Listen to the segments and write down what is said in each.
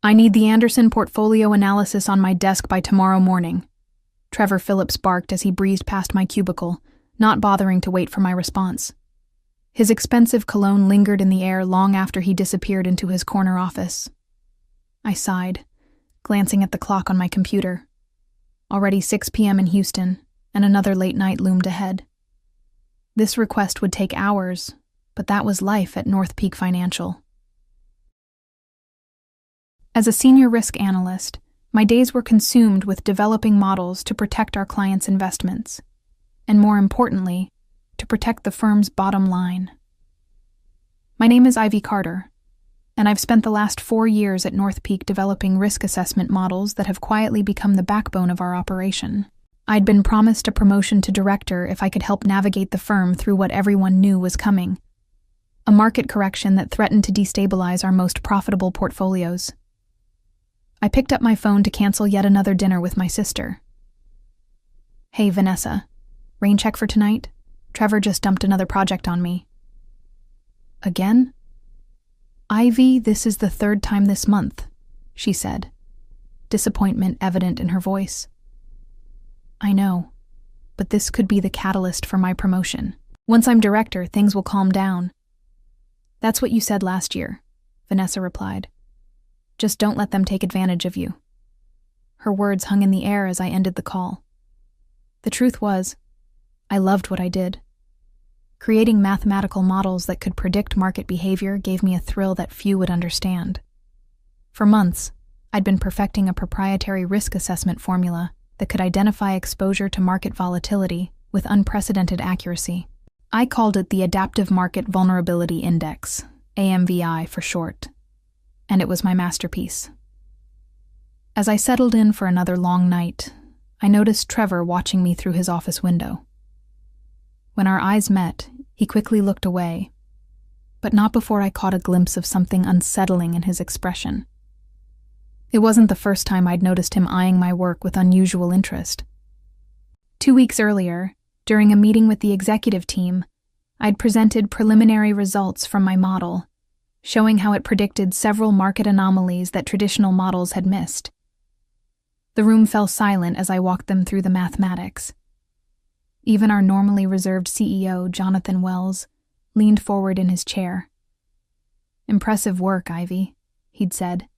I need the Anderson portfolio analysis on my desk by tomorrow morning, Trevor Phillips barked as he breezed past my cubicle, not bothering to wait for my response. His expensive cologne lingered in the air long after he disappeared into his corner office. I sighed, glancing at the clock on my computer. Already 6 p.m. in Houston, and another late night loomed ahead. This request would take hours, but that was life at North Peak Financial. As a senior risk analyst, my days were consumed with developing models to protect our clients' investments, and more importantly, to protect the firm's bottom line. My name is Ivy Carter, and I've spent the last 4 years at North Peak developing risk assessment models that have quietly become the backbone of our operation. I'd been promised a promotion to director if I could help navigate the firm through what everyone knew was coming, a market correction that threatened to destabilize our most profitable portfolios. I picked up my phone to cancel yet another dinner with my sister. "Hey, Vanessa, rain check for tonight? Trevor just dumped another project on me." "Again?" "Ivy, this is the 3rd time this month," she said, disappointment evident in her voice. "I know, but this could be the catalyst for my promotion. Once I'm director, things will calm down." "That's what you said last year," Vanessa replied. "Just don't let them take advantage of you." Her words hung in the air as I ended the call. The truth was, I loved what I did. Creating mathematical models that could predict market behavior gave me a thrill that few would understand. For months, I'd been perfecting a proprietary risk assessment formula that could identify exposure to market volatility with unprecedented accuracy. I called it the Adaptive Market Vulnerability Index, AMVI for short, and it was my masterpiece. As I settled in for another long night, I noticed Trevor watching me through his office window. When our eyes met, he quickly looked away, but not before I caught a glimpse of something unsettling in his expression. It wasn't the first time I'd noticed him eyeing my work with unusual interest. 2 weeks earlier, during a meeting with the executive team, I'd presented preliminary results from my model, showing how it predicted several market anomalies that traditional models had missed. The room fell silent as I walked them through the mathematics. Even our normally reserved CEO, Jonathan Wells, leaned forward in his chair. "Impressive work, Ivy," he'd said.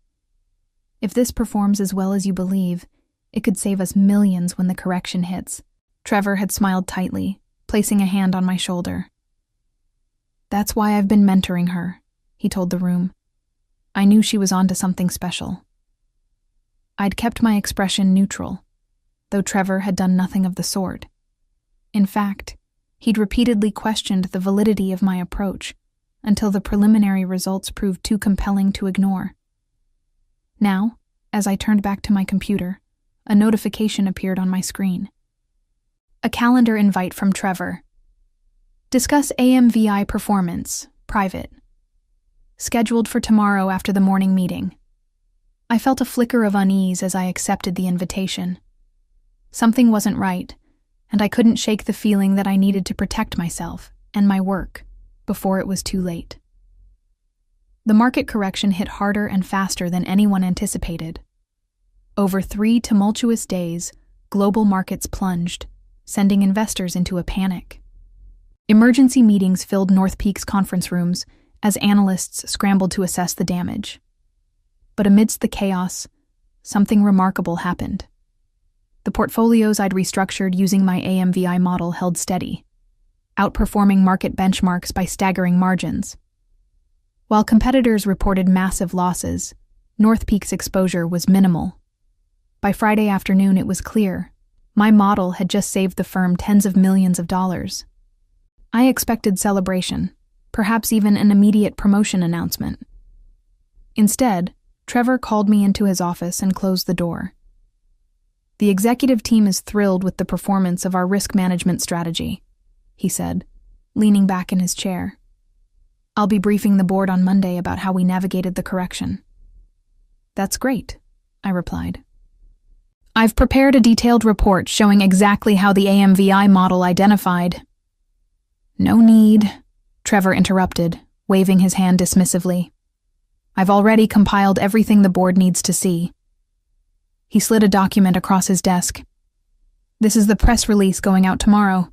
"If this performs as well as you believe, it could save us millions when the correction hits." Trevor had smiled tightly, placing a hand on my shoulder. "That's why I've been mentoring her," he told the room. "I knew she was onto something special." I'd kept my expression neutral, though Trevor had done nothing of the sort. In fact, he'd repeatedly questioned the validity of my approach until the preliminary results proved too compelling to ignore. Now, as I turned back to my computer, a notification appeared on my screen. A calendar invite from Trevor. "Discuss AMVI performance, private. Scheduled for tomorrow after the morning meeting." I felt a flicker of unease as I accepted the invitation. Something wasn't right, and I couldn't shake the feeling that I needed to protect myself and my work before it was too late. The market correction hit harder and faster than anyone anticipated. Over 3 tumultuous days, global markets plunged, sending investors into a panic. Emergency meetings filled North Peak's conference rooms as analysts scrambled to assess the damage. But amidst the chaos, something remarkable happened. The portfolios I'd restructured using my AMVI model held steady, outperforming market benchmarks by staggering margins. While competitors reported massive losses, North Peak's exposure was minimal. By Friday afternoon, it was clear. My model had just saved the firm tens of millions of dollars. I expected celebration, perhaps even an immediate promotion announcement. Instead, Trevor called me into his office and closed the door. "The executive team is thrilled with the performance of our risk management strategy," he said, leaning back in his chair. "I'll be briefing the board on Monday about how we navigated the correction." "That's great," I replied. "I've prepared a detailed report showing exactly how the AMVI model identified." "No need," Trevor interrupted, waving his hand dismissively. I've already compiled everything the board needs to see. He slid a document across his desk. This is the press release going out tomorrow.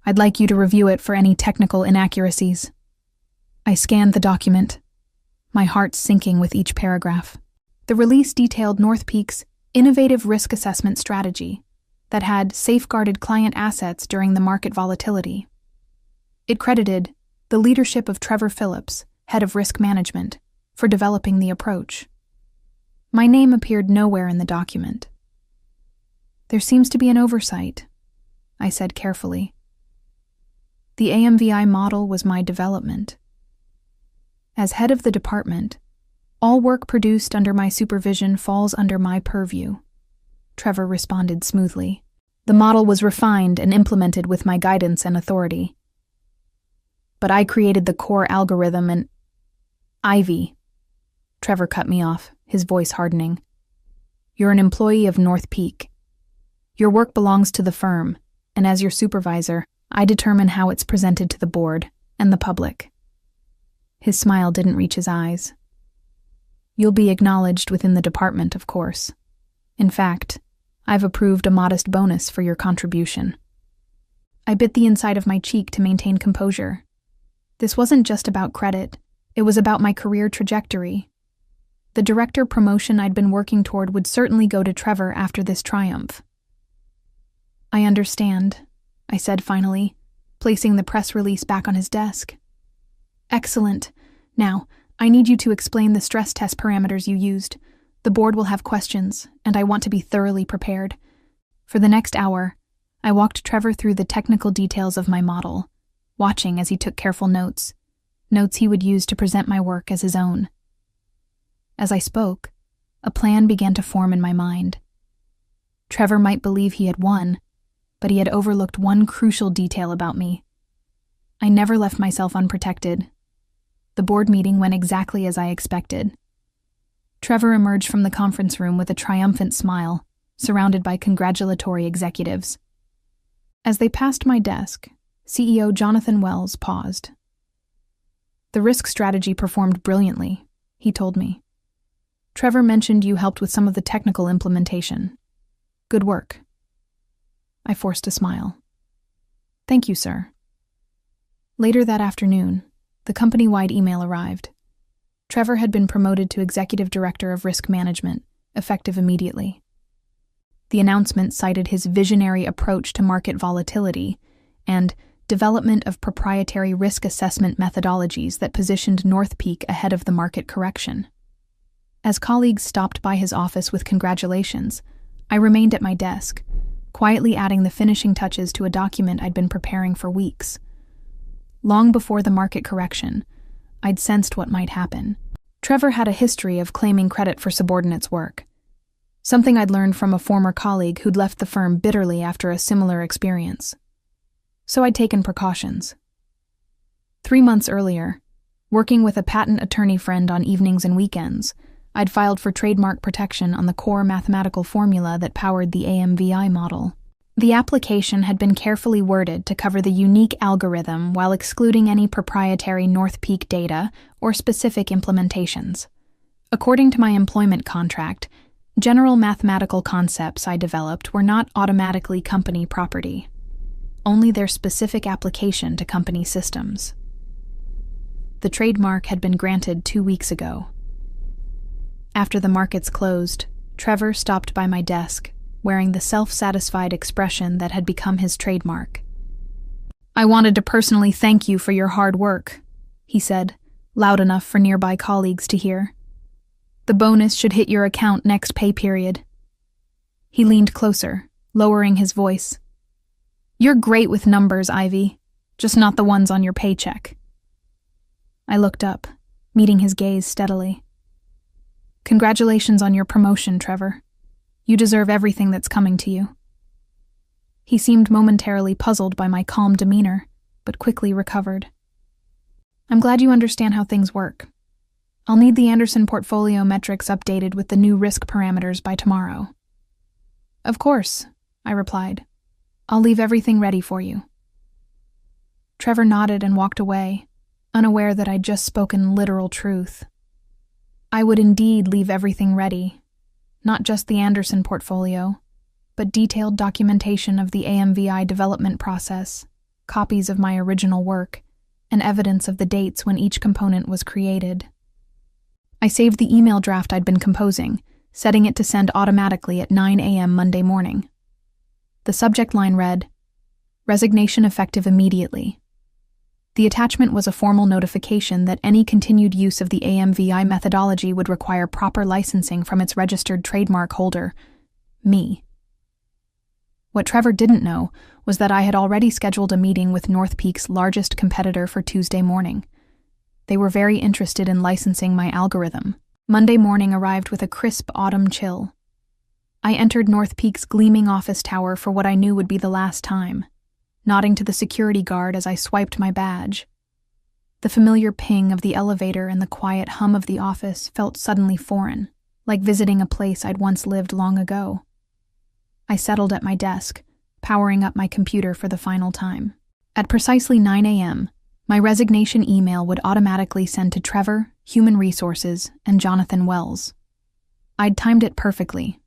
I'd like you to review it for any technical inaccuracies. I scanned the document, my heart sinking with each paragraph. The release detailed North Peak's innovative risk assessment strategy that had safeguarded client assets during the market volatility. It credited the leadership of Trevor Phillips, head of risk management, for developing the approach. My name appeared nowhere in the document. There seems to be an oversight, I said carefully. The AMVI model was my development. As head of the department, all work produced under my supervision falls under my purview. Trevor responded smoothly. The model was refined and implemented with my guidance and authority. But I created the core algorithm and... Ivy. Trevor cut me off, his voice hardening. You're an employee of North Peak. Your work belongs to the firm, and as your supervisor, I determine how it's presented to the board and the public. His smile didn't reach his eyes. You'll be acknowledged within the department, of course. In fact, I've approved a modest bonus for your contribution. I bit the inside of my cheek to maintain composure. This wasn't just about credit, it was about my career trajectory. The director promotion I'd been working toward would certainly go to Trevor after this triumph. I understand, I said finally, placing the press release back on his desk. Excellent. Now, I need you to explain the stress test parameters you used. The board will have questions, and I want to be thoroughly prepared. For the next hour, I walked Trevor through the technical details of my model, watching as he took careful notes he would use to present my work as his own. As I spoke, a plan began to form in my mind. Trevor might believe he had won, but he had overlooked one crucial detail about me. I never left myself unprotected. The board meeting went exactly as I expected. Trevor emerged from the conference room with a triumphant smile, surrounded by congratulatory executives. As they passed my desk, CEO Jonathan Wells paused. The risk strategy performed brilliantly, he told me. Trevor mentioned you helped with some of the technical implementation. Good work. I forced a smile. Thank you, sir. Later that afternoon, the company-wide email arrived. Trevor had been promoted to Executive Director of Risk Management, effective immediately. The announcement cited his visionary approach to market volatility and development of proprietary risk assessment methodologies that positioned North Peak ahead of the market correction. As colleagues stopped by his office with congratulations, I remained at my desk, quietly adding the finishing touches to a document I'd been preparing for weeks. Long before the market correction, I'd sensed what might happen. Trevor had a history of claiming credit for subordinates' work, something I'd learned from a former colleague who'd left the firm bitterly after a similar experience. So I'd taken precautions. 3 months earlier, working with a patent attorney friend on evenings and weekends, I'd filed for trademark protection on the core mathematical formula that powered the AMVI model. The application had been carefully worded to cover the unique algorithm while excluding any proprietary North Peak data or specific implementations. According to my employment contract, general mathematical concepts I developed were not automatically company property, only their specific application to company systems. The trademark had been granted 2 weeks ago. After the markets closed, Trevor stopped by my desk, wearing the self-satisfied expression that had become his trademark. I wanted to personally thank you for your hard work, he said, loud enough for nearby colleagues to hear. The bonus should hit your account next pay period. He leaned closer, lowering his voice. You're great with numbers, Ivy, just not the ones on your paycheck. I looked up, meeting his gaze steadily. Congratulations on your promotion, Trevor. You deserve everything that's coming to you. He seemed momentarily puzzled by my calm demeanor, but quickly recovered. I'm glad you understand how things work. I'll need the Anderson portfolio metrics updated with the new risk parameters by tomorrow. Of course, I replied. I'll leave everything ready for you. Trevor nodded and walked away, unaware that I'd just spoken literal truth. I would indeed leave everything ready, not just the Anderson portfolio, but detailed documentation of the AMVI development process, copies of my original work, and evidence of the dates when each component was created. I saved the email draft I'd been composing, setting it to send automatically at 9 a.m. Monday morning. The subject line read, "Resignation effective immediately." The attachment was a formal notification that any continued use of the AMVI methodology would require proper licensing from its registered trademark holder, me. What Trevor didn't know was that I had already scheduled a meeting with North Peak's largest competitor for Tuesday morning. They were very interested in licensing my algorithm. Monday morning arrived with a crisp autumn chill. I entered North Peak's gleaming office tower for what I knew would be the last time, nodding to the security guard as I swiped my badge. The familiar ping of the elevator and the quiet hum of the office felt suddenly foreign, like visiting a place I'd once lived long ago. I settled at my desk, powering up my computer for the final time. At precisely 9 a.m., my resignation email would automatically send to Trevor, Human Resources, and Jonathan Wells. I'd timed it perfectly.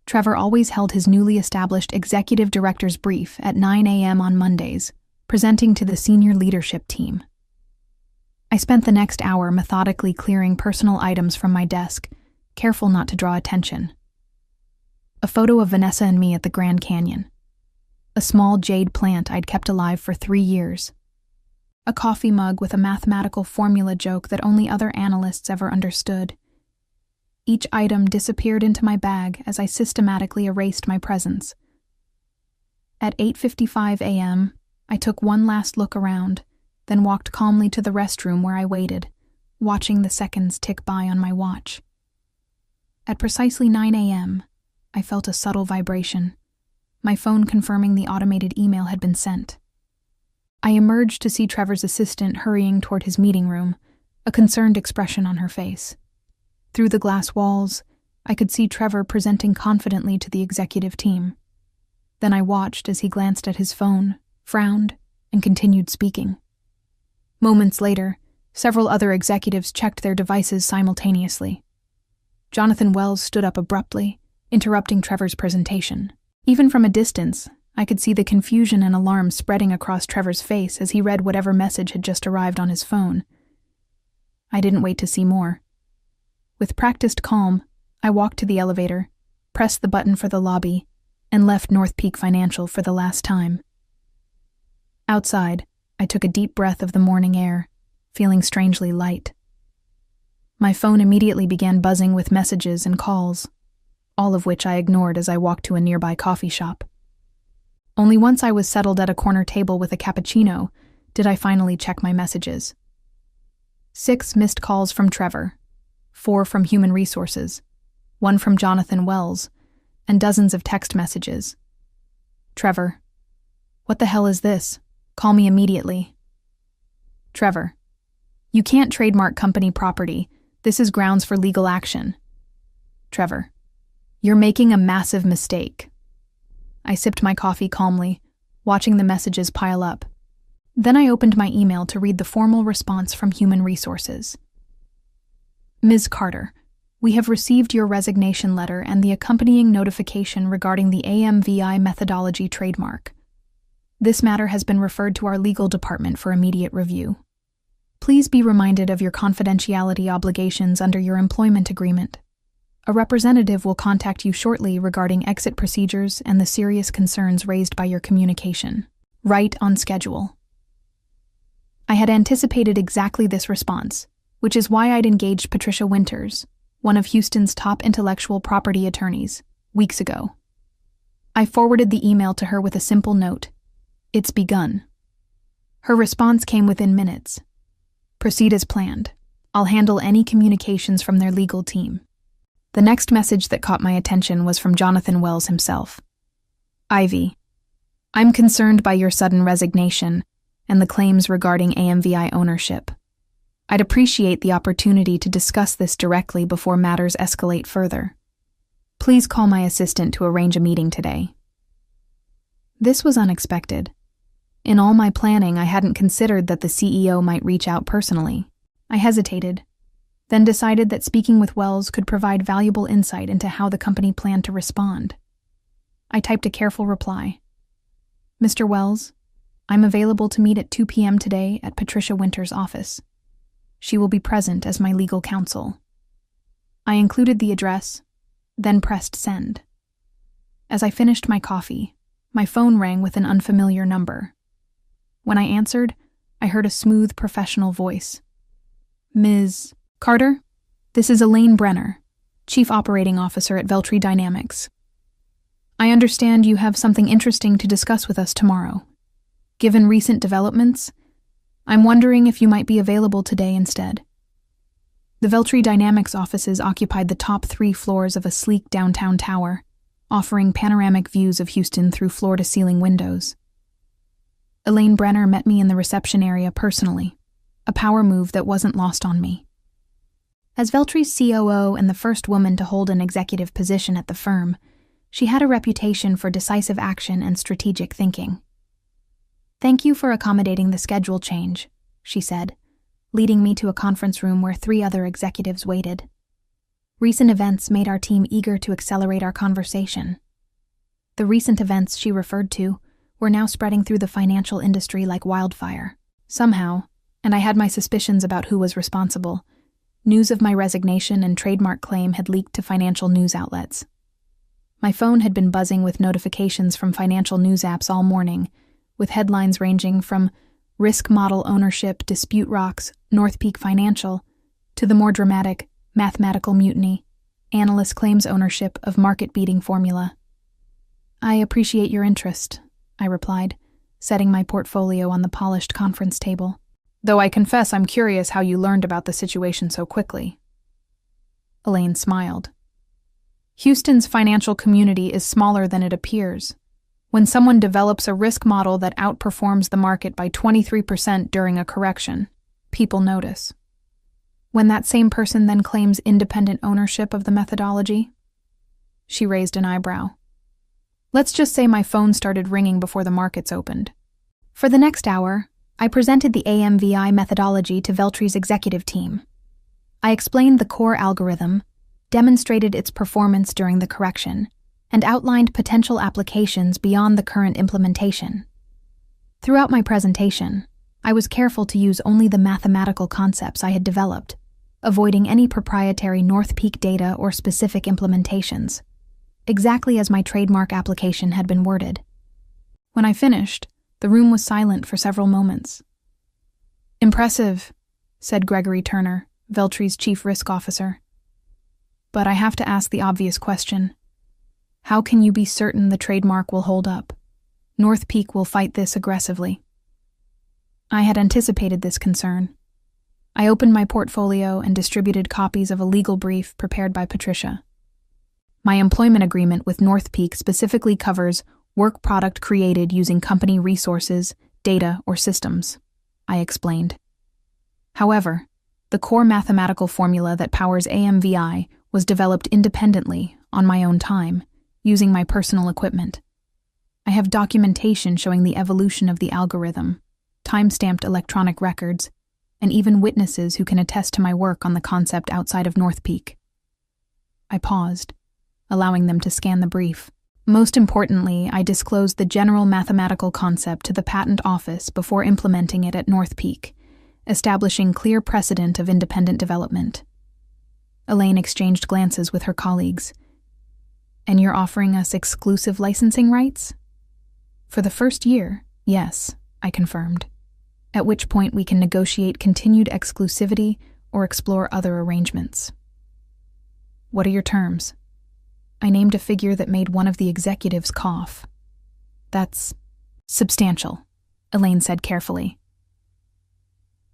Trevor always held his newly established executive director's brief at 9 a.m. on Mondays, presenting to the senior leadership team. I spent the next hour methodically clearing personal items from my desk, careful not to draw attention. A photo of Vanessa and me at the Grand Canyon. A small jade plant I'd kept alive for 3 years. A coffee mug with a mathematical formula joke that only other analysts ever understood. Each item disappeared into my bag as I systematically erased my presence. At 8:55 a.m., I took one last look around, then walked calmly to the restroom where I waited, watching the seconds tick by on my watch. At precisely 9 a.m., I felt a subtle vibration, my phone confirming the automated email had been sent. I emerged to see Trevor's assistant hurrying toward his meeting room, a concerned expression on her face. Through the glass walls, I could see Trevor presenting confidently to the executive team. Then I watched as he glanced at his phone, frowned, and continued speaking. Moments later, several other executives checked their devices simultaneously. Jonathan Wells stood up abruptly, interrupting Trevor's presentation. Even from a distance, I could see the confusion and alarm spreading across Trevor's face as he read whatever message had just arrived on his phone. I didn't wait to see more. With practiced calm, I walked to the elevator, pressed the button for the lobby, and left North Peak Financial for the last time. Outside, I took a deep breath of the morning air, feeling strangely light. My phone immediately began buzzing with messages and calls, all of which I ignored as I walked to a nearby coffee shop. Only once I was settled at a corner table with a cappuccino did I finally check my messages. 6 missed calls from Trevor, 4 from Human Resources, 1 from Jonathan Wells, and dozens of text messages. Trevor, what the hell is this? Call me immediately. Trevor, you can't trademark company property. This is grounds for legal action. Trevor, you're making a massive mistake. I sipped my coffee calmly, watching the messages pile up. Then I opened my email to read the formal response from Human Resources. Ms. Carter, we have received your resignation letter and the accompanying notification regarding the AMVI methodology trademark. This matter has been referred to our legal department for immediate review. Please be reminded of your confidentiality obligations under your employment agreement. A representative will contact you shortly regarding exit procedures and the serious concerns raised by your communication. Right on schedule. I had anticipated exactly this response, which is why I'd engaged Patricia Winters, one of Houston's top intellectual property attorneys, weeks ago. I forwarded the email to her with a simple note. It's begun. Her response came within minutes. Proceed as planned. I'll handle any communications from their legal team. The next message that caught my attention was from Jonathan Wells himself. Ivy, I'm concerned by your sudden resignation and the claims regarding AMVI ownership. I'd appreciate the opportunity to discuss this directly before matters escalate further. Please call my assistant to arrange a meeting today. This was unexpected. In all my planning, I hadn't considered that the CEO might reach out personally. I hesitated. then decided that speaking with Wells could provide valuable insight into how the company planned to respond. I typed a careful reply. Mr. Wells, I'm available to meet at 2 p.m. today at Patricia Winter's office. She will be present as my legal counsel. I included the address, then pressed send. As I finished my coffee, my phone rang with an unfamiliar number. When I answered, I heard a smooth, professional voice. Ms. Carter, this is Elaine Brenner, Chief Operating Officer at Veltri Dynamics. I understand you have something interesting to discuss with us tomorrow. Given recent developments, I'm wondering if you might be available today instead. The Veltri Dynamics offices occupied the top 3 floors of a sleek downtown tower, offering panoramic views of Houston through floor-to-ceiling windows. Elaine Brenner met me in the reception area personally, a power move that wasn't lost on me. As Veltri's COO and the first woman to hold an executive position at the firm, she had a reputation for decisive action and strategic thinking. Thank you for accommodating the schedule change, she said, leading me to a conference room where 3 other executives waited. Recent events made our team eager to accelerate our conversation. The recent events she referred to were now spreading through the financial industry like wildfire. Somehow, and I had my suspicions about who was responsible, news of my resignation and trademark claim had leaked to financial news outlets. My phone had been buzzing with notifications from financial news apps all morning, with headlines ranging from Risk Model Ownership Dispute Rocks North Peak Financial to the more dramatic Mathematical Mutiny, Analyst Claims Ownership of Market-Beating Formula. I appreciate your interest, I replied, setting my portfolio on the polished conference table. Though I confess I'm curious how you learned about the situation so quickly. Elaine smiled. Houston's financial community is smaller than it appears. When someone develops a risk model that outperforms the market by 23% during a correction, people notice. When that same person then claims independent ownership of the methodology? She raised an eyebrow. Let's just say my phone started ringing before the markets opened. For the next hour, I presented the AMVI methodology to Veltri's executive team. I explained the core algorithm, demonstrated its performance during the correction, and outlined potential applications beyond the current implementation. Throughout my presentation, I was careful to use only the mathematical concepts I had developed, avoiding any proprietary North Peak data or specific implementations, exactly as my trademark application had been worded. When I finished, the room was silent for several moments. Impressive, said Gregory Turner, Veltri's chief risk officer. But I have to ask the obvious question. How can you be certain the trademark will hold up? North Peak will fight this aggressively. I had anticipated this concern. I opened my portfolio and distributed copies of a legal brief prepared by Patricia. My employment agreement with North Peak specifically covers work product created using company resources, data, or systems, I explained. However, the core mathematical formula that powers AMVI was developed independently, on my own time, using my personal equipment. I have documentation showing the evolution of the algorithm, time-stamped electronic records, and even witnesses who can attest to my work on the concept outside of North Peak. I paused, allowing them to scan the brief. Most importantly, I disclosed the general mathematical concept to the patent office before implementing it at North Peak, establishing clear precedent of independent development. Elaine exchanged glances with her colleagues. And you're offering us exclusive licensing rights? For the first year, yes, I confirmed. At which point we can negotiate continued exclusivity or explore other arrangements. What are your terms? I named a figure that made one of the executives cough. That's substantial, Elaine said carefully.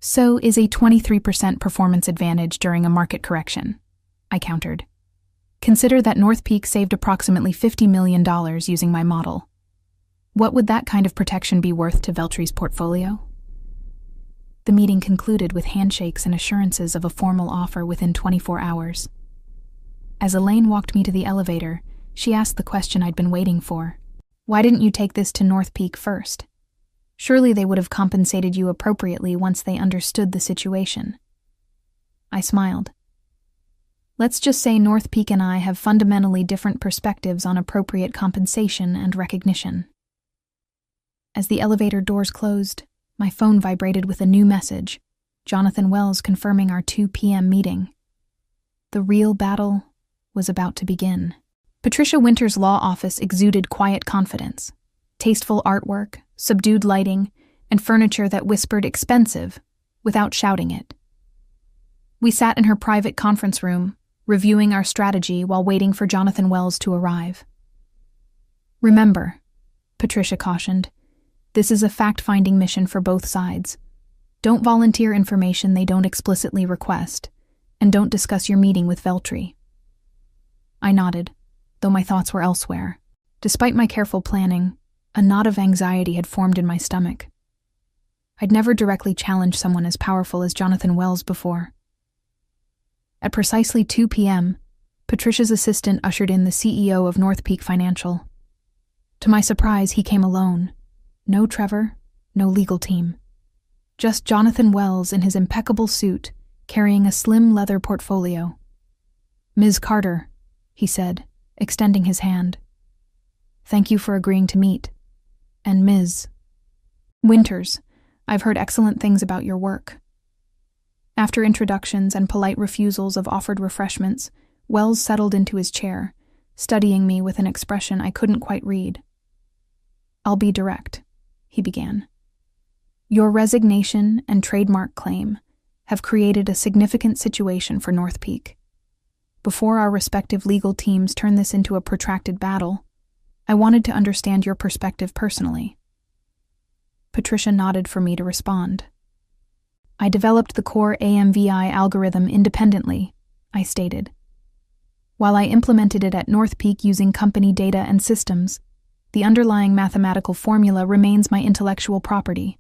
So is a 23% performance advantage during a market correction, I countered. Consider that North Peak saved approximately $50 million using my model. What would that kind of protection be worth to Veltri's portfolio? The meeting concluded with handshakes and assurances of a formal offer within 24 hours. As Elaine walked me to the elevator, she asked the question I'd been waiting for. Why didn't you take this to North Peak first? Surely they would have compensated you appropriately once they understood the situation. I smiled, Let's just say North Peak and I have fundamentally different perspectives on appropriate compensation and recognition. As the elevator doors closed, my phone vibrated with a new message, Jonathan Wells confirming our 2 p.m. meeting. The real battle was about to begin. Patricia Winter's law office exuded quiet confidence, tasteful artwork, subdued lighting, and furniture that whispered expensive without shouting it. We sat in her private conference room, reviewing our strategy while waiting for Jonathan Wells to arrive. Remember, Patricia cautioned, this is a fact-finding mission for both sides. Don't volunteer information they don't explicitly request, and don't discuss your meeting with Veltri. I nodded, though my thoughts were elsewhere. Despite my careful planning, a knot of anxiety had formed in my stomach. I'd never directly challenged someone as powerful as Jonathan Wells before. At precisely 2 p.m., Patricia's assistant ushered in the CEO of North Peak Financial. To my surprise, he came alone. No Trevor, no legal team. Just Jonathan Wells in his impeccable suit, carrying a slim leather portfolio. "Ms. Carter," he said, extending his hand. "Thank you for agreeing to meet. And Ms. Winters, I've heard excellent things about your work." After introductions and polite refusals of offered refreshments, Wells settled into his chair, studying me with an expression I couldn't quite read. "I'll be direct," he began. "Your resignation and trademark claim have created a significant situation for North Peak. Before our respective legal teams turn this into a protracted battle, I wanted to understand your perspective personally." Patricia nodded for me to respond. "I developed the core AMVI algorithm independently," I stated. "While I implemented it at North Peak using company data and systems, the underlying mathematical formula remains my intellectual property.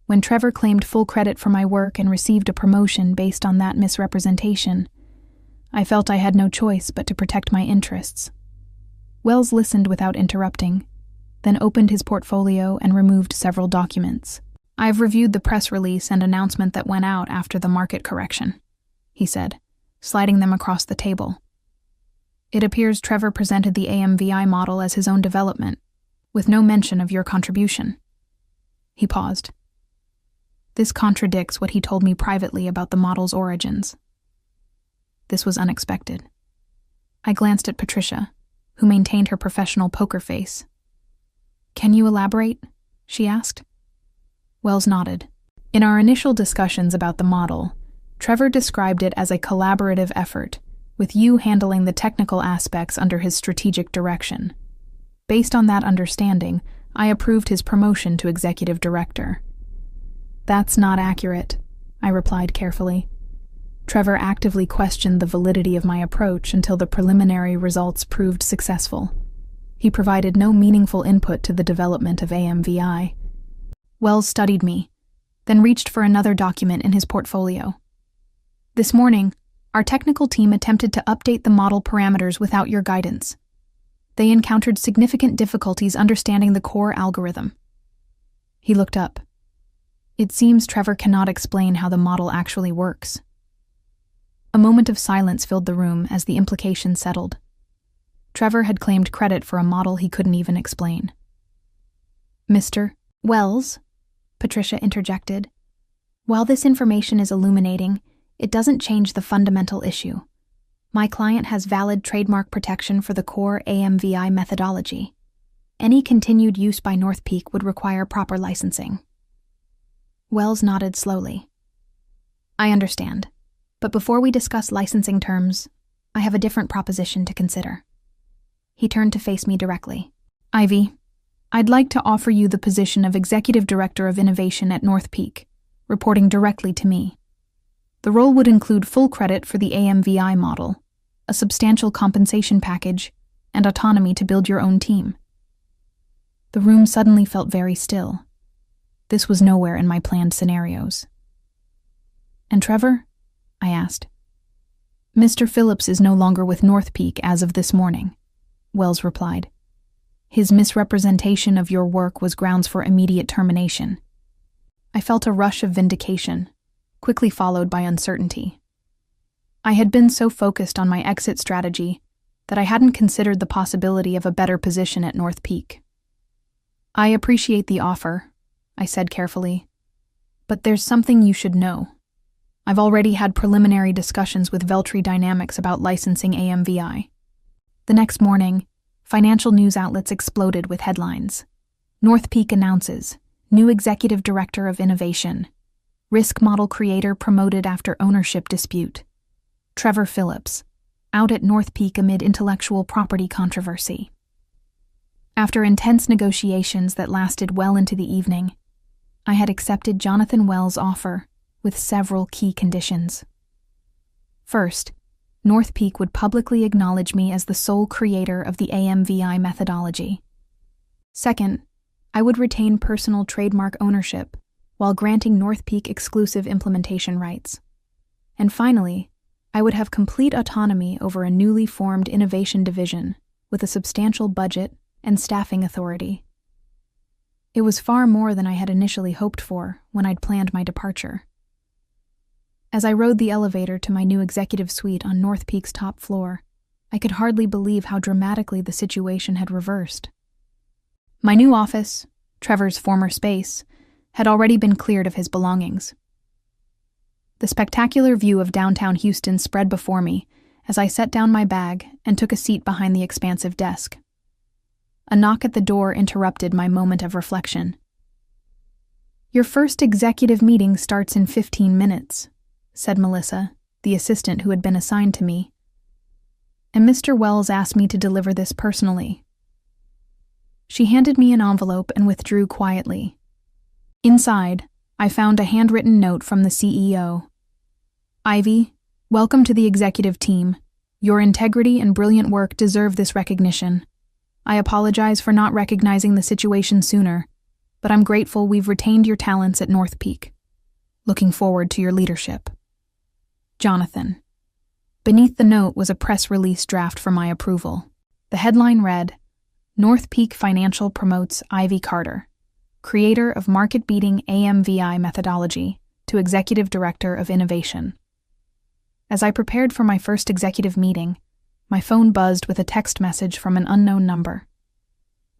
When Trevor claimed full credit for my work and received a promotion based on that misrepresentation, I felt I had no choice but to protect my interests." Wells listened without interrupting, then opened his portfolio and removed several documents. "I've reviewed the press release and announcement that went out after the market correction," he said, sliding them across the table. "It appears Trevor presented the AMVI model as his own development, with no mention of your contribution." He paused. "This contradicts what he told me privately about the model's origins." This was unexpected. I glanced at Patricia, who maintained her professional poker face. "Can you elaborate?" she asked. Wells nodded. "In our initial discussions about the model, Trevor described it as a collaborative effort, with you handling the technical aspects under his strategic direction. Based on that understanding, I approved his promotion to executive director." "That's not accurate," I replied carefully. Trevor actively questioned the validity of my approach until the preliminary results proved successful. He provided no meaningful input to the development of AMVI. Wells studied me, then reached for another document in his portfolio. "This morning, our technical team attempted to update the model parameters without your guidance. They encountered significant difficulties understanding the core algorithm." He looked up. "It seems Trevor cannot explain how the model actually works." A moment of silence filled the room as the implication settled. Trevor had claimed credit for a model he couldn't even explain. "Mr. Wells," Patricia interjected, "while this information is illuminating, it doesn't change the fundamental issue. My client has valid trademark protection for the core AMVI methodology. Any continued use by North Peak would require proper licensing." Wells nodded slowly. "I understand. But before we discuss licensing terms, I have a different proposition to consider." He turned to face me directly. "Ivy, I'd like to offer you the position of Executive Director of Innovation at North Peak, reporting directly to me. The role would include full credit for the AMVI model, a substantial compensation package, and autonomy to build your own team." The room suddenly felt very still. This was nowhere in my planned scenarios. "And Trevor?" I asked. "Mr. Phillips is no longer with North Peak as of this morning," Wells replied. "His misrepresentation of your work was grounds for immediate termination." I felt a rush of vindication, quickly followed by uncertainty. I had been so focused on my exit strategy that I hadn't considered the possibility of a better position at North Peak. "I appreciate the offer," I said carefully, "but there's something you should know. I've already had preliminary discussions with Veltri Dynamics about licensing AMVI." The next morning, financial news outlets exploded with headlines. North Peak announces, new executive director of innovation. Risk model creator promoted after ownership dispute. Trevor Phillips, out at North Peak amid intellectual property controversy. After intense negotiations that lasted well into the evening, I had accepted Jonathan Wells' offer with several key conditions. First, North Peak would publicly acknowledge me as the sole creator of the AMVI methodology. Second, I would retain personal trademark ownership while granting North Peak exclusive implementation rights. And finally, I would have complete autonomy over a newly formed innovation division with a substantial budget and staffing authority. It was far more than I had initially hoped for when I'd planned my departure. As I rode the elevator to my new executive suite on North Peak's top floor, I could hardly believe how dramatically the situation had reversed. My new office, Trevor's former space, had already been cleared of his belongings. The spectacular view of downtown Houston spread before me as I set down my bag and took a seat behind the expansive desk. A knock at the door interrupted my moment of reflection. "Your first executive meeting starts in 15 minutes, said Melissa, the assistant who had been assigned to me. "And Mr. Wells asked me to deliver this personally." She handed me an envelope and withdrew quietly. Inside, I found a handwritten note from the CEO. "Ivy, welcome to the executive team. Your integrity and brilliant work deserve this recognition. I apologize for not recognizing the situation sooner, but I'm grateful we've retained your talents at North Peak. Looking forward to your leadership. Jonathan." Beneath the note was a press release draft for my approval. The headline read, "North Peak Financial promotes Ivy Carter, creator of market-beating AMVI methodology, to Executive Director of Innovation." As I prepared for my first executive meeting, my phone buzzed with a text message from an unknown number.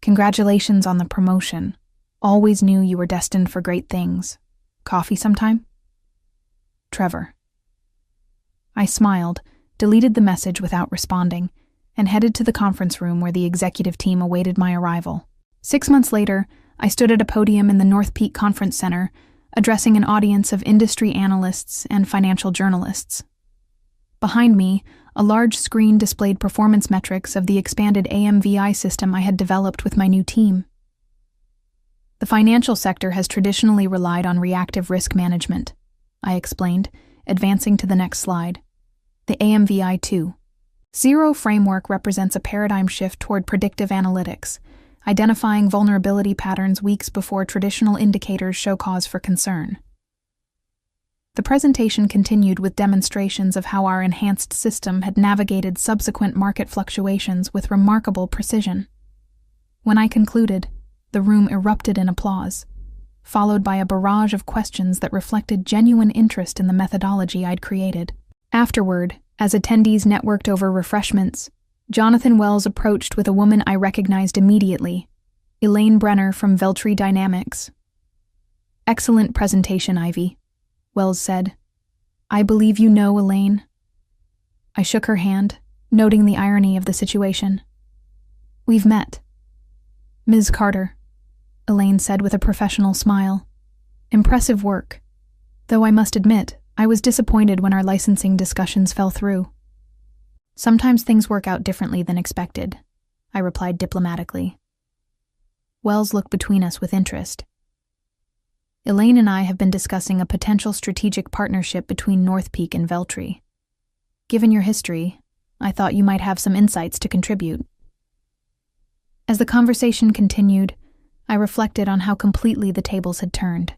"Congratulations on the promotion. Always knew you were destined for great things. Coffee sometime? Trevor." I smiled, deleted the message without responding, and headed to the conference room where the executive team awaited my arrival. 6 months later, I stood at a podium in the North Peak Conference Center, addressing an audience of industry analysts and financial journalists. Behind me, a large screen displayed performance metrics of the expanded AMVI system I had developed with my new team. "The financial sector has traditionally relied on reactive risk management," I explained, advancing to the next slide. "The AMVI 2. Zero framework represents a paradigm shift toward predictive analytics, identifying vulnerability patterns weeks before traditional indicators show cause for concern." The presentation continued with demonstrations of how our enhanced system had navigated subsequent market fluctuations with remarkable precision. When I concluded, the room erupted in applause, followed by a barrage of questions that reflected genuine interest in the methodology I'd created. Afterward, as attendees networked over refreshments, Jonathan Wells approached with a woman I recognized immediately, Elaine Brenner from Veltri Dynamics. "Excellent presentation, Ivy," Wells said. "I believe you know Elaine." I shook her hand, noting the irony of the situation. "We've met." "Ms. Carter," Elaine said with a professional smile. "Impressive work. Though I must admit, I was disappointed when our licensing discussions fell through." "Sometimes things work out differently than expected," I replied diplomatically. Wells looked between us with interest. "Elaine and I have been discussing a potential strategic partnership between North Peak and Veltri. Given your history, I thought you might have some insights to contribute." As the conversation continued, I reflected on how completely the tables had turned.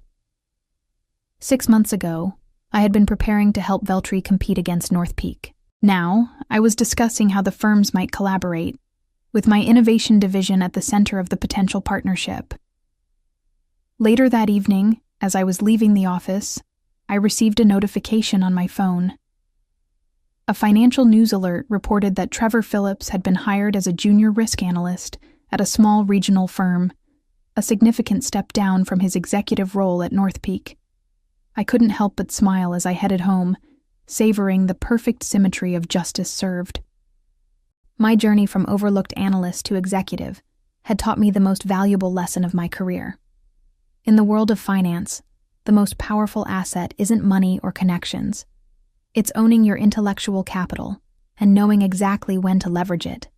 6 months ago, I had been preparing to help Veltri compete against North Peak. Now, I was discussing how the firms might collaborate, with my innovation division at the center of the potential partnership. Later that evening, as I was leaving the office, I received a notification on my phone. A financial news alert reported that Trevor Phillips had been hired as a junior risk analyst at a small regional firm, a significant step down from his executive role at North Peak. I couldn't help but smile as I headed home, savoring the perfect symmetry of justice served. My journey from overlooked analyst to executive had taught me the most valuable lesson of my career. In the world of finance, the most powerful asset isn't money or connections. It's owning your intellectual capital and knowing exactly when to leverage it.